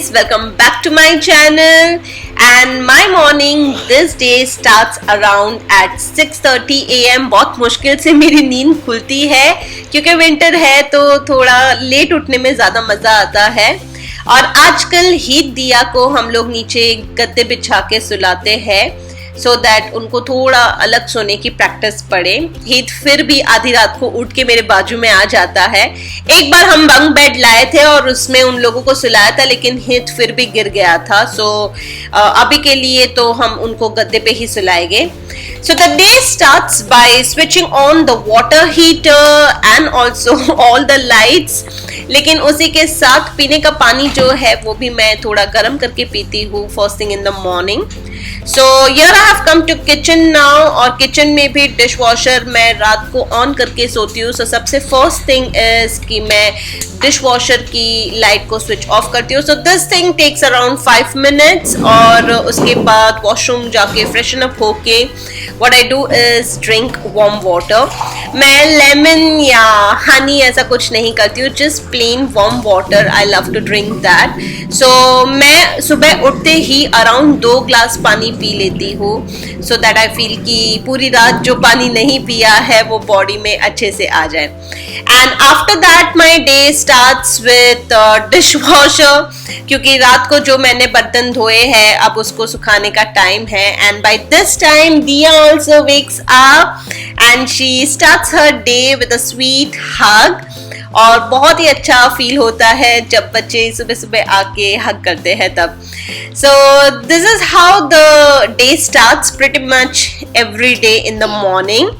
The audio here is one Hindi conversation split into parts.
guys, welcome back to my channel and my morning this day starts around at 6:30 AM। बहुत मुश्किल से मेरी नींद खुलती है क्योंकि विंटर है तो थोड़ा लेट उठने में ज़्यादा मज़ा आता है। और आजकल हीत दिया को हम लोग नीचे गद्दे बिछा के सुलाते हैं सो दैट उनको थोड़ा अलग सोने की प्रैक्टिस पड़े। हीत फिर भी आधी रात को उठ के मेरे बाजू में आ जाता है। एक बार हम बंक बेड लाए थे और उसमें उन लोगों को सुलाया था लेकिन हीत फिर भी गिर गया था। सो अभी के लिए तो हम उनको गद्दे पे ही सुलाएंगे। So the day starts by switching on the water heater and also all the lights। लेकिन उसी के साथ पीने का पानी जो है वो भी मैं थोड़ा गर्म करके पीती हूँ first thing in the morning. So here I have come to kitchen now और किचन में भी डिश वॉशर मैं रात को ऑन करके सोती हूँ। So सबसे फर्स्ट थिंग इज कि मैं डिश वॉशर की लाइट को स्विच ऑफ करती हूँ। So this thing takes around 5 minutes और उसके बाद वॉशरूम जाके फ्रेशन अप होके what I do is drink warm water. मैं लेमन या हनी ऐसा कुछ नहीं करती हूँ, just plain warm water. I love to drink that. So मैं सुबह उठते ही अराउंड 2 ग्लास पानी पी लेती हूँ सो दैट आई फील कि पूरी रात जो पानी नहीं पिया है वो बॉडी में अच्छे से आ जाए। And after that my day starts with dish washer क्योंकि रात को जो मैंने बर्तन धोए हैं अब उसको सुखाने का टाइम है। And by this time Diya also wakes up and she starts her day with a sweet hug. और बहुत ही अच्छा फील होता है जब बच्चे सुबह सुबह आके हग करते हैं तब। सो this is how the day starts pretty much every day in the morning.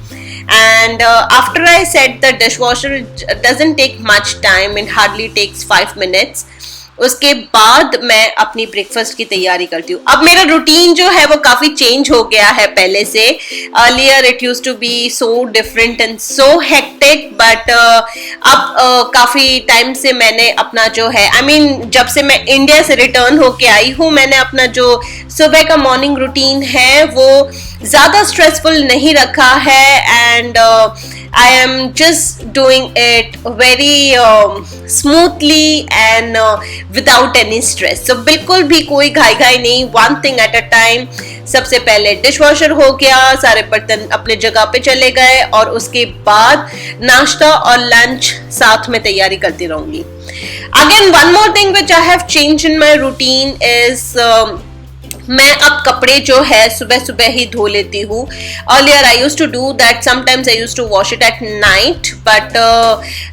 And after I set the dishwasher, it doesn't take much time, it hardly takes 5 minutes। उसके बाद मैं अपनी ब्रेकफास्ट की तैयारी करती हूँ। अब मेरा रूटीन जो है वो काफ़ी चेंज हो गया है पहले से। Earlier it use to be so different and so hectic but अब काफ़ी टाइम से मैंने अपना जो है जब से मैं इंडिया से रिटर्न होके आई हूँ मैंने अपना जो सुबह का मॉर्निंग रूटीन है वो ज़्यादा स्ट्रेसफुल नहीं रखा है and I am just doing it very smoothly and without any stress। So बिल्कुल भी कोई घाई नहीं, one thing at a time। सबसे पहले डिश वॉशर हो गया, सारे बर्तन अपने जगह पे चले गए और उसके बाद नाश्ता और लंच साथ में तैयारी करती रहूंगी। Again one more thing which I have changed in my routine is मैं अब कपड़े जो है सुबह सुबह ही धो लेती हूँ। Earlier I use to do that, sometimes I use to wash it at night but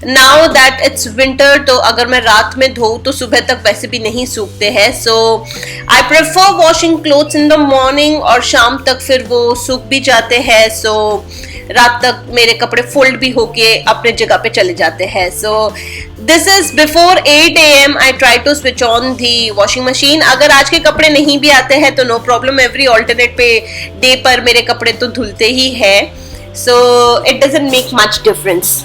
now that it's winter तो अगर मैं रात में धोऊँ तो सुबह तक वैसे भी नहीं सूखते हैं। So I prefer washing clothes in the morning और शाम तक फिर वो सूख भी जाते हैं। सो रात तक मेरे कपड़े फोल्ड भी होके अपने जगह पे चले जाते हैं। So this is before 8 AM I try to switch on the washing machine. अगर आज के कपड़े नहीं भी आते हैं तो नो प्रॉब्लम, एवरी ऑल्टरनेट पे डे पर मेरे कपड़े तो धुलते ही है। So it doesn't make much difference.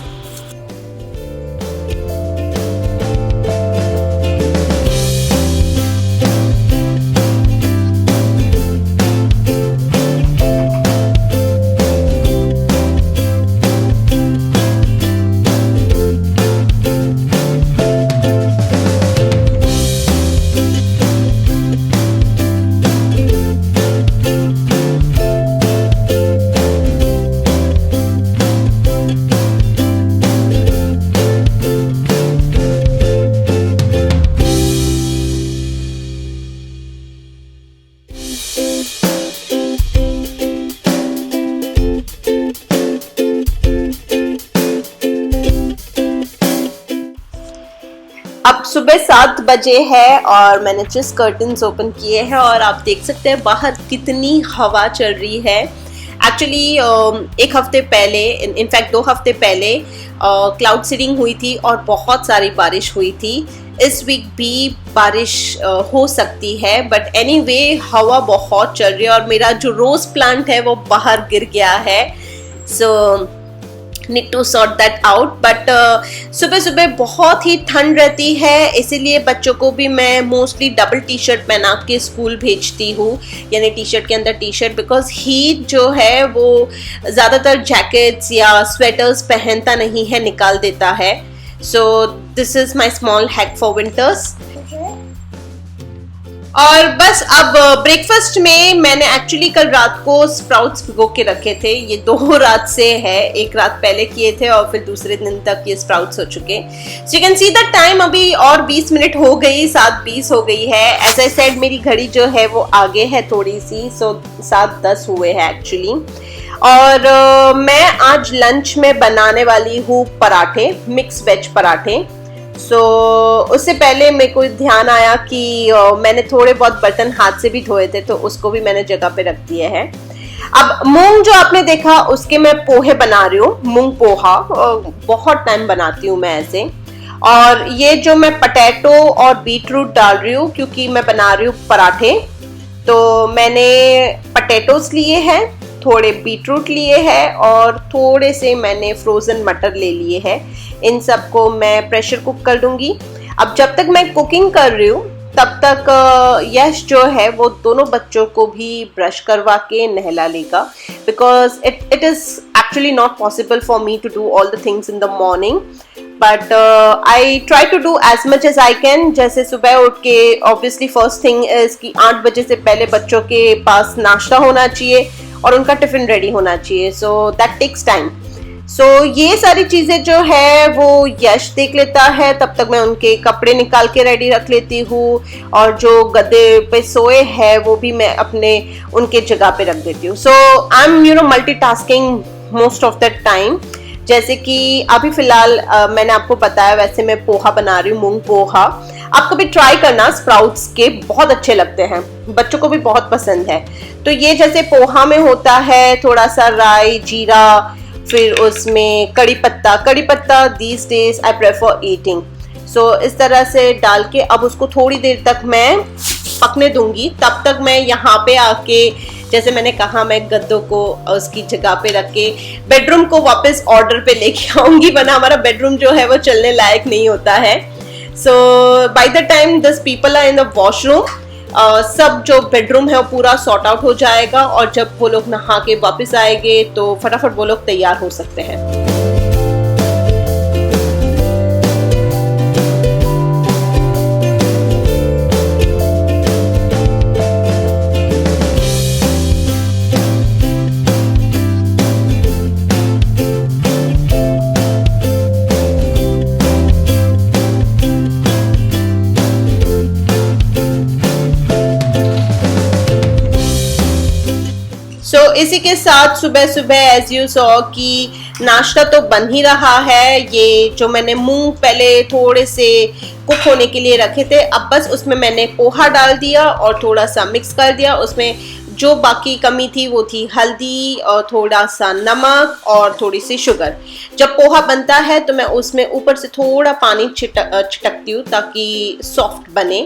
अब सुबह 7 बजे है और मैंने जस्ट कर्टन्स ओपन किए हैं और आप देख सकते हैं बाहर कितनी हवा चल रही है। एक्चुअली एक हफ्ते पहले, इनफैक्ट 2 हफ्ते पहले क्लाउड सीडिंग हुई थी और बहुत सारी बारिश हुई थी। इस वीक भी बारिश हो सकती है बट एनीवे हवा बहुत चल रही है और मेरा जो रोज प्लांट है वो बाहर गिर गया है। सो need to sort that out but सुबह सुबह बहुत ही ठंड रहती है इसीलिए बच्चों को भी मैं मोस्टली डबल टी शर्ट पहना के स्कूल भेजती हूँ, यानी टी शर्ट के अंदर टी शर्ट, बिकॉज हीट जो है वो ज़्यादातर जैकेट्स या स्वेटर्स पहनता नहीं है, निकाल देता है। सो this is my small hack for winters. और बस अब ब्रेकफास्ट में मैंने एक्चुअली कल रात को स्प्राउट्स भिगो के रखे थे। ये 2 रात से है, एक रात पहले किए थे और फिर दूसरे दिन तक ये स्प्राउट्स हो चुके। So you can see the time, अभी और 20 मिनट हो गई, 7:20 हो गई है। एज आई सेड मेरी घड़ी जो है वो आगे है थोड़ी सी, सो 7:10 हुए हैं एक्चुअली। और मैं आज लंच में बनाने वाली हूँ पराठे, मिक्स वेज पराठे। उससे पहले मेरे को ध्यान आया कि मैंने थोड़े बहुत बर्तन हाथ से भी धोए थे, तो उसको भी मैंने जगह पे रख दिए हैं। अब मूंग जो आपने देखा उसके मैं पोहे बना रही हूँ, मूंग पोहा। बहुत टाइम बनाती हूँ मैं ऐसे। और ये जो मैं पटेटो और बीट रूट डाल रही हूँ क्योंकि मैं बना रही हूँ पराठे। तो मैंने पटेटोस लिए हैं, थोड़े बीट रूट लिए हैं और थोड़े से मैंने फ्रोजन मटर ले लिए हैं। इन सबको मैं प्रेशर कुक कर दूंगी। अब जब तक मैं कुकिंग कर रही हूँ तब तक यश जो है वो दोनों बच्चों को भी ब्रश करवा के नहला लेगा, because it is actually not possible for me to do all the things in the morning, but I try to do as much as I can. जैसे सुबह उठ के ऑब्वियसली फर्स्ट थिंग इज कि 8 बजे से पहले बच्चों के पास नाश्ता होना चाहिए और उनका टिफिन रेडी होना चाहिए, सो दैट टेक्स टाइम। सो ये सारी चीजें जो है वो यश देख लेता है, तब तक मैं उनके कपड़े निकाल के रेडी रख लेती हूँ और जो गद्दे पे सोए हैं वो भी मैं अपने उनके जगह पे रख देती हूँ। So I am multitasking most of the time. जैसे कि अभी फिलहाल मैंने आपको बताया, वैसे मैं पोहा बना रही हूँ, मूंग पोहा। आप कभी ट्राई करना, स्प्राउट्स के बहुत अच्छे लगते हैं, बच्चों को भी बहुत पसंद है। तो ये जैसे पोहा में होता है थोड़ा सा राई, जीरा, फिर उसमें कड़ी पत्ता these days I prefer eating. So इस तरह से डाल के अब उसको थोड़ी देर तक मैं पकने दूंगी। तब तक मैं यहाँ पे आके, जैसे मैंने कहा, मैं गद्दों को उसकी जगह पे रख के बेडरूम को वापस ऑर्डर पे लेके आऊंगी, वरना हमारा बेडरूम जो है वो चलने लायक नहीं होता है। So by the time this people are in the washroom, सब जो बेडरूम है वो पूरा सॉर्ट आउट हो जाएगा और जब वो लोग नहा के वापस आएंगे तो फटाफट वो लोग तैयार हो सकते हैं। इसी के साथ सुबह सुबह एज यू सॉ कि नाश्ता तो बन ही रहा है। ये जो मैंने मूंग पहले थोड़े से कुक होने के लिए रखे थे, अब बस उसमें मैंने पोहा डाल दिया और थोड़ा सा मिक्स कर दिया। उसमें जो बाकी कमी थी वो थी हल्दी और थोड़ा सा नमक और थोड़ी सी शुगर। जब पोहा बनता है तो मैं उसमें ऊपर से थोड़ा पानी छिटकती हूँ ताकि सॉफ्ट बने,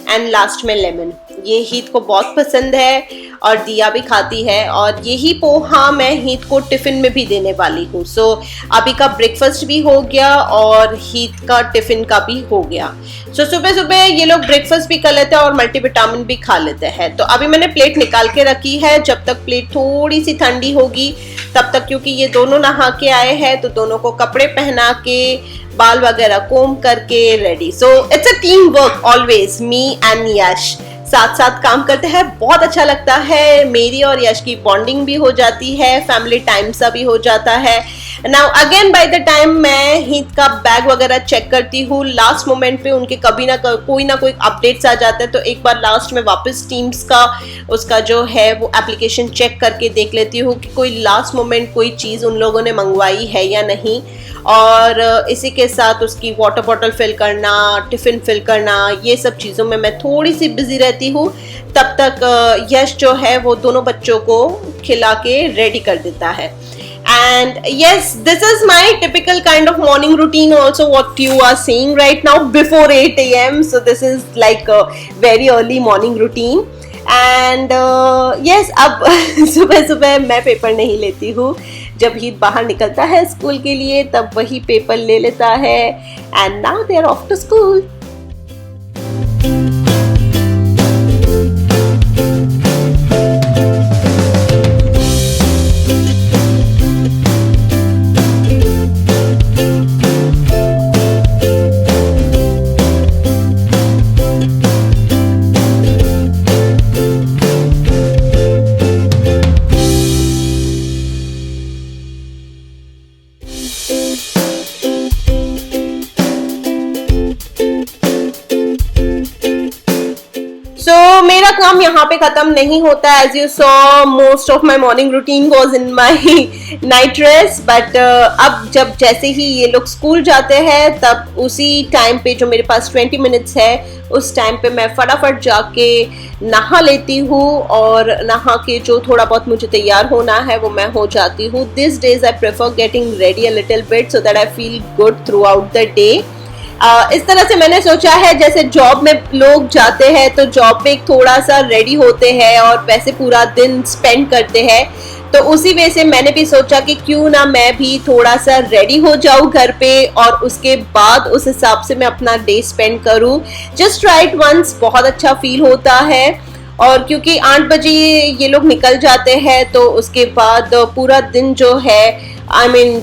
एंड लास्ट में लेमन। ये हीत को बहुत पसंद है और दिया भी खाती है, और यही पोहा मैं हीत को टिफिन में भी देने वाली हूँ। सो अभी का ब्रेकफास्ट भी हो गया और हीत का टिफिन का भी हो गया। सो सुबह सुबह ये लोग ब्रेकफास्ट भी कर लेते हैं और मल्टीविटामिन भी खा लेते हैं। तो अभी मैंने प्लेट निकाल के रखी है, जब तक प्लेट थोड़ी सी ठंडी होगी तब तक, क्योंकि ये दोनों नहा के आए हैं तो दोनों को कपड़े पहना के बाल वगैरह कोम करके ready. So it's a team work always, me and Yash साथ साथ काम करते हैं, बहुत अच्छा लगता है। मेरी और यश की बॉन्डिंग भी हो जाती है, फैमिली टाइम सा भी हो जाता है। Now again bye the time मैं हीत का बैग वगैरह चेक करती हूँ, लास्ट मोमेंट पे उनके कभी ना कोई अपडेट्स आ जाता है, तो एक बार लास्ट में वापस टीम्स का उसका जो है वो एप्लीकेशन चेक करके देख लेती हूँ कि कोई लास्ट मोमेंट कोई चीज़ उन लोगों ने मंगवाई है या नहीं। और इसी के साथ उसकी वाटर बॉटल फिल करना, टिफ़िन फिल करना, ये सब चीज़ों में मैं थोड़ी सी बिजी रहती हूँ। तब तक यश जो है वो दोनों बच्चों को खिला के रेडी कर देता है। And yes, this is my typical kind of morning routine also, what you are seeing right now before 8 a.m. So this is like a very early morning routine. And yes, अब सुबह सुबह मैं पेपर नहीं लेती हूँ। जब हीत बाहर निकलता है स्कूल के लिए तब वही पेपर ले लेता है। And now they are off to school. काम यहाँ पे खत्म नहीं होता. As you saw most of my morning routine was in my night dress. But अब जब जैसे ही ये लोग स्कूल जाते हैं तब उसी टाइम पे जो मेरे पास 20 मिनट्स है उस टाइम पे मैं फटाफट जाके नहा लेती हूँ और नहा के जो थोड़ा बहुत मुझे तैयार होना है वो मैं हो जाती हूँ. This days I prefer getting ready a little bit so that I feel good through out the day. इस तरह से मैंने सोचा है जैसे जॉब में लोग जाते हैं तो जॉब पे थोड़ा सा रेडी होते हैं और वैसे पूरा दिन स्पेंड करते हैं, तो उसी वजह से मैंने भी सोचा कि क्यों ना मैं भी थोड़ा सा रेडी हो जाऊं घर पे और उसके बाद उस हिसाब से मैं अपना डे स्पेंड करूं. जस्ट ट्राई इट वंस, बहुत अच्छा फील होता है. और क्योंकि 8 बजे ये लोग निकल जाते हैं तो उसके बाद पूरा दिन जो है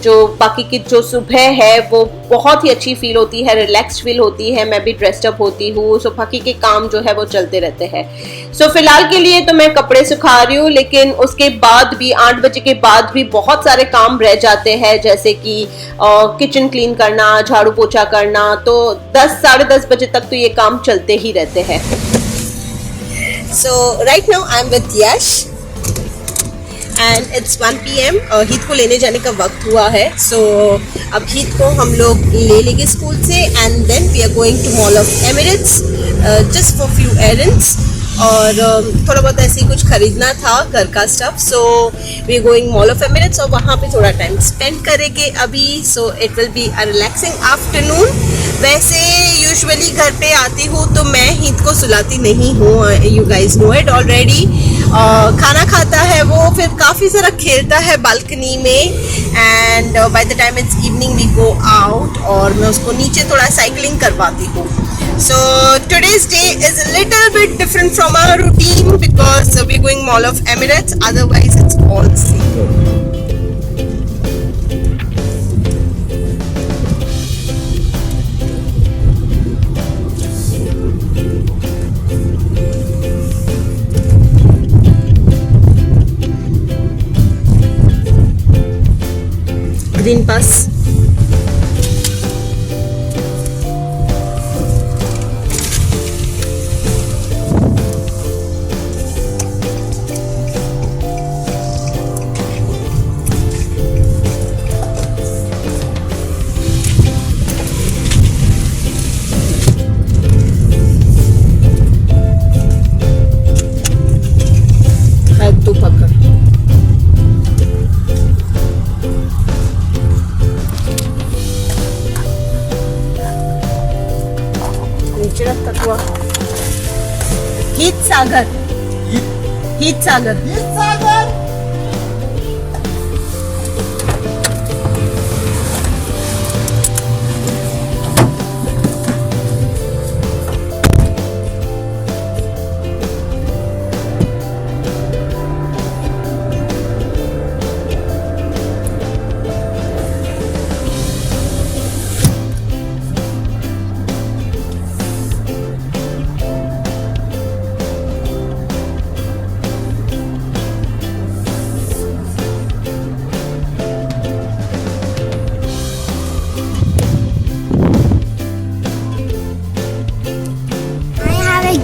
जो बाकी की जो सुबह है वो बहुत ही अच्छी फील होती है, रिलैक्स्ड फील होती है. मैं भी ड्रेस्ड अप होती हूँ, सो बाकी के काम जो है वो चलते रहते हैं. सो फिलहाल के लिए तो मैं कपड़े सुखा रही हूँ, लेकिन उसके बाद भी 8 बजे के बाद भी बहुत सारे काम रह जाते हैं, जैसे कि किचन क्लीन करना, झाड़ू पोछा करना. तो 10 साढ़े 10 बजे तक तो ये काम चलते ही रहते हैं. So right now I am with Yash and it's 1 PM. हीत को लेने जाने का वक्त हुआ है. सो अब हीत को हम लोग ले लेंगे स्कूल से and then we are going to mall of Emirates just for few errands. और थोड़ा बहुत ऐसे ही कुछ खरीदना था घर का stuff. So we are going mall of Emirates और वहाँ पे थोड़ा टाइम स्पेंड करेंगे अभी. So it will be a relaxing afternoon. वैसे यूजुअली घर पे आती हूँ तो मैं हीत को सुलाती नहीं हूँ, you guys know it already. खाना खाता है वो, फिर काफ़ी सारा खेलता है बालकनी में and by the time it's evening we go out और मैं उसको नीचे थोड़ा साइकिलिंग करवाती हूँ. So today's day is a little bit different from our routine because we're going Mall of Emirates. Otherwise, it's all same. Green Pass. हित सागर. हित सागर.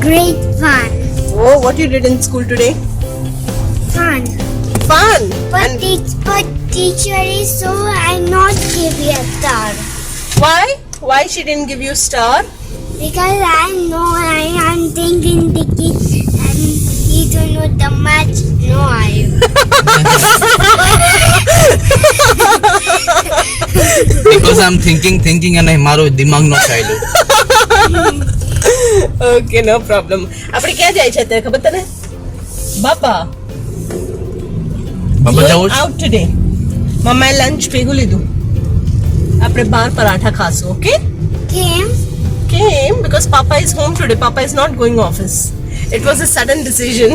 Great fun. Oh, what you did in school today? Fun. Fun. But teacher is so I not give you a star. Why? Why she didn't give you star? Because I know I am thinking and you don't know the much. No, I. Because I'm thinking and મારો દિમાગ નો ચાલ્યો. Okay, no problem. આપણે ક્યાં જાય છે તે ખબર તને? બાપા. બાપા જાઉં out today. મમ્માએ લંચ ભેગું લીધું. આપણે 12 પરાઠા ખાશું, okay? Came because Papa is home today. Papa is not going office. It was a sudden decision.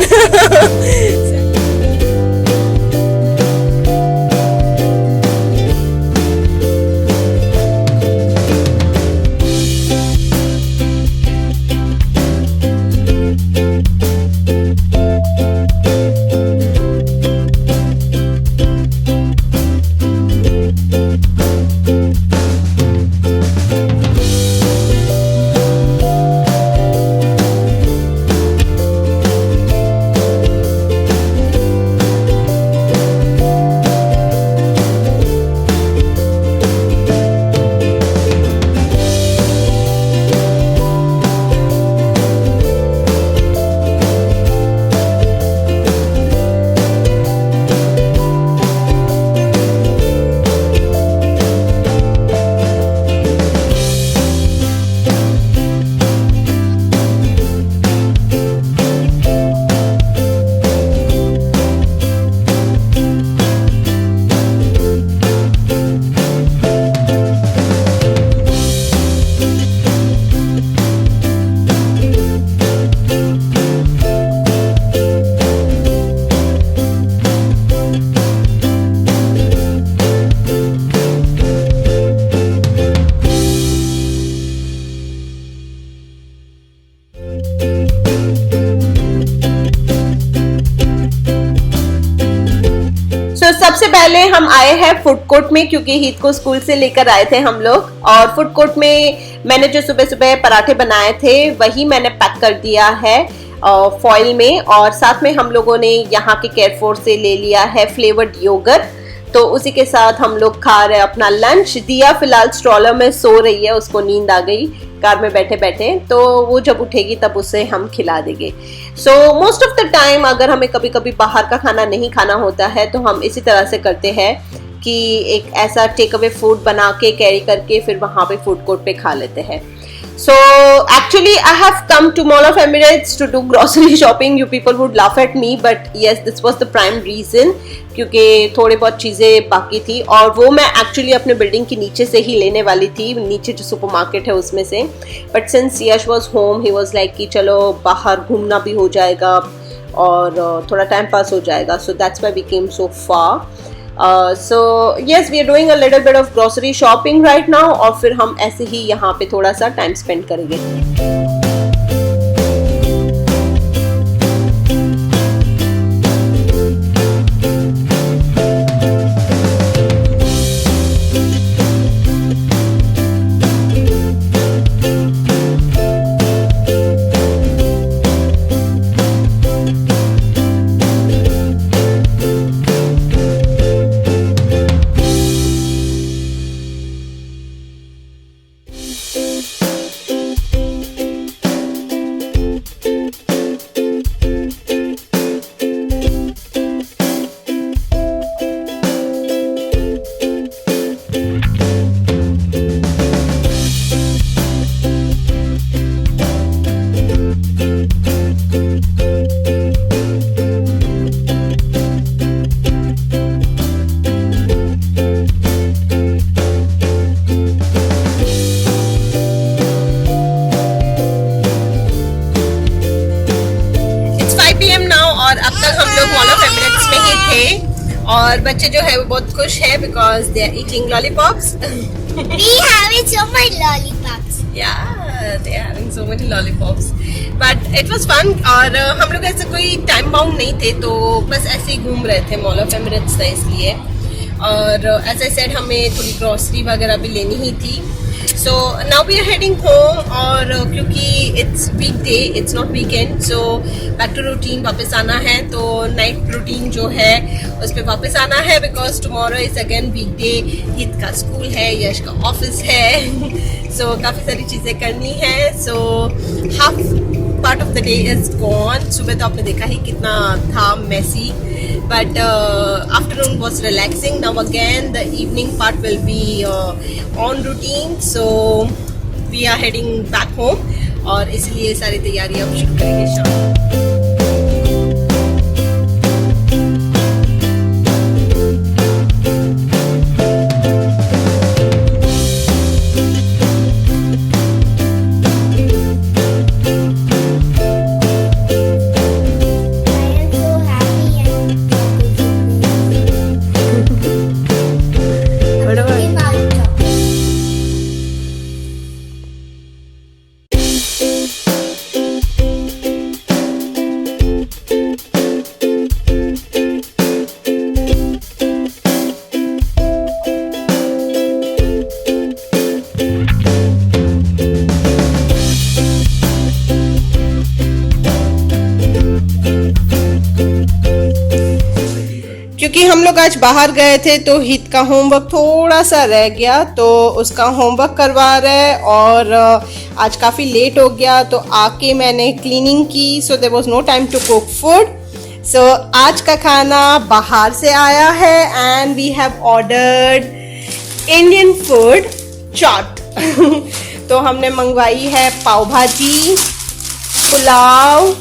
सबसे पहले हम आए हैं फूड कोर्ट में, क्योंकि हीत को स्कूल से लेकर आए थे हम लोग, और फूड कोर्ट में मैंने जो सुबह सुबह पराठे बनाए थे वही मैंने पैक कर दिया है फॉइल में, और साथ में हम लोगों ने यहाँ के केयरफोर से ले लिया है फ्लेवर्ड योगर्ट। तो उसी के साथ हम लोग खा रहे हैं अपना लंच। दिया फिलहाल स्ट्रॉलर में सो रही है, उसको नींद आ गई कार में बैठे बैठे, तो वो जब उठेगी तब उसे हम खिला देंगे। So most of the time अगर हमें कभी कभी बाहर का खाना नहीं खाना होता है तो हम इसी तरह से करते हैं कि एक ऐसा टेक अवे फूड बना के कैरी करके फिर वहाँ पे फूड कोर्ट पे खा लेते हैं। So actually I have come to Mall of Emirates to do grocery shopping. You people would laugh at me, but yes, this was the prime reason, क्योंकि थोड़ी बहुत चीज़ें बाकी थी और वो मैं एक्चुअली अपने बिल्डिंग के नीचे से ही लेने वाली थी, नीचे जो सुपरमार्केट है उसमें से, but since Yash was home he was like कि चलो बाहर घूमना भी हो जाएगा और थोड़ा टाइम पास हो जाएगा, so that's why we came so far. So yes, we are doing a little bit of grocery shopping right now, और फिर हम ऐसे ही यहाँ पे थोड़ा सा टाइम स्पेंड करेंगे। और बच्चे जो है वो बहुत खुश है because they are eating lollipops. We having so many lollipops. Yeah, they are having so many lollipops. But it was fun. और हम लोग ऐसे कोई टाइम बाउंड नहीं थे, तो बस ऐसे ही घूम रहे थे, मॉल ऑफ एमिरेट्स था इसलिए। और एज आई सेड हमें थोड़ी ग्रॉसरी वगैरह भी लेनी ही थी। So now we are heading home, और क्योंकि it's weekday, it's not weekend, so back to routine वापस आना है। तो नाइट रूटीन जो है उस पर वापस आना है बिकॉज टुमारो इज अगेन वीकडे। हित का स्कूल है, यश का ऑफिस है, सो काफ़ी सारी चीज़ें करनी है। So half part of the day is gone. सुबह तो आपने देखा ही कितना था Messi, but afternoon was relaxing. Now again the evening part will be on routine, so we are heading back home, और इसलिए सारी तैयारियां हम शुरू करेंगे शाम। क्योंकि हम लोग आज बाहर गए थे तो हित का होमवर्क थोड़ा सा रह गया, तो उसका होमवर्क करवा रहे, और आज काफ़ी लेट हो गया तो आके मैंने क्लीनिंग की, so there was no time to cook food. So आज का खाना बाहर से आया है and we have ordered Indian food chaat. तो हमने मंगवाई है पाव भाजी, पुलाव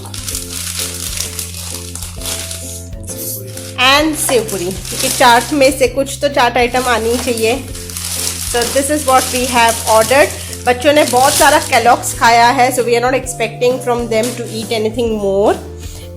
एंड सेव पूरी, क्योंकि चाट में से कुछ तो चाट आइटम आनी चाहिए। So this is what we have ordered. बच्चों ने बहुत सारा कैलॉग्स खाया है, so we are not expecting from them to eat anything more.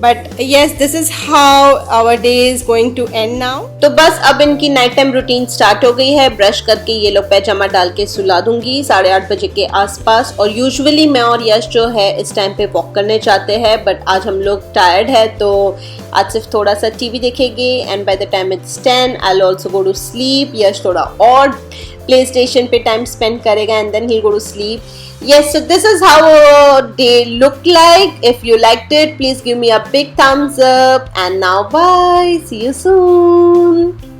But yes this is how our day is going to end now. तो बस अब इनकी नाइट टाइम रूटीन स्टार्ट हो गई है. ब्रश करके ये लोग पैजामा डाल के सुला दूंगी 8:30 बजे के आसपास. और यूजुअली मैं और यश जो है इस टाइम पे वॉक करने जाते हैं, बट आज हम लोग टायर्ड है तो आज सिर्फ थोड़ा सा टीवी देखेंगे. And by the time it's 10 I will also go to sleep. Yash थोड़ा और प्ले स्टेशन पे टाइम स्पेंड करेगा and then he go to sleep. Yes, so this is how our day looked like. If you liked it, please give me a big thumbs up. And now bye. See you soon.